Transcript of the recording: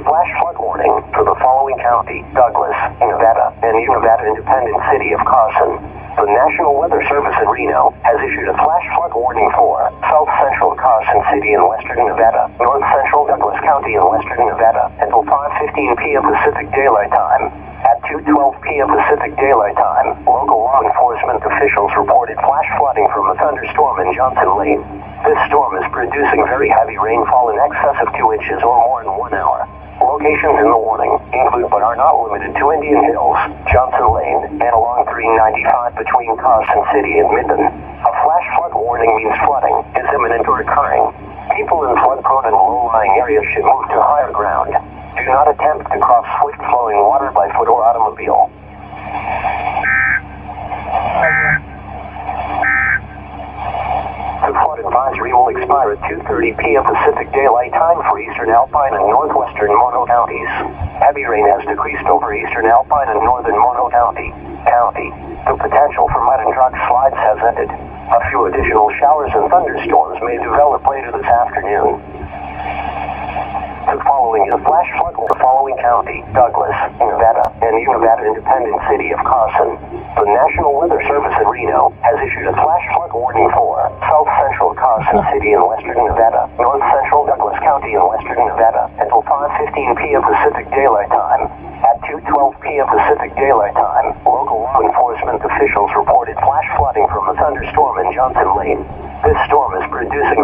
flash flood warning for the following county: Douglas, Nevada, and Nevada Independent City of CARSON. The National Weather Service in Reno has issued a flash flood warning for South Central Carson City in western Nevada, North Central Douglas County in western Nevada, until 5:15 p.m. Pacific Daylight Time. At 2:12 p.m. Pacific Daylight Time, local law enforcement officials reported flash flooding from a thunderstorm in Johnson Lane. This storm is producing very heavy rainfall in excess of 2 inches or more in 1 hour. Locations in the warning include but are not limited to Indian Hills, Johnson Lane, and along 395 between Carson City and Minden. A flash flood warning means flooding is imminent or occurring. People in flood-prone and low-lying areas should move to higher ground. Do not attempt to cross swift-flowing water by foot or automobile. The flood advisory will expire at 2:30 p.m. Pacific Daylight Time for eastern Alpine and northwestern Mono counties. Heavy rain has decreased over eastern Alpine and northern Mono County. The potential for mud and rock slides has ended. A few additional showers and thunderstorms may develop later this afternoon. The following is a flash flood for the following county: Douglas, Nevada, and Nevada Independent City of Carson. The National Weather Service in Reno has issued a flash flood warning for South Central Carson City in western Nevada, North Central Douglas County in western Nevada, until 5:15 p.m. Pacific Daylight Time. At 2:12 p.m. Pacific Daylight Time, local law enforcement officials reported flash flooding from a thunderstorm in Johnson Lane. This storm is producing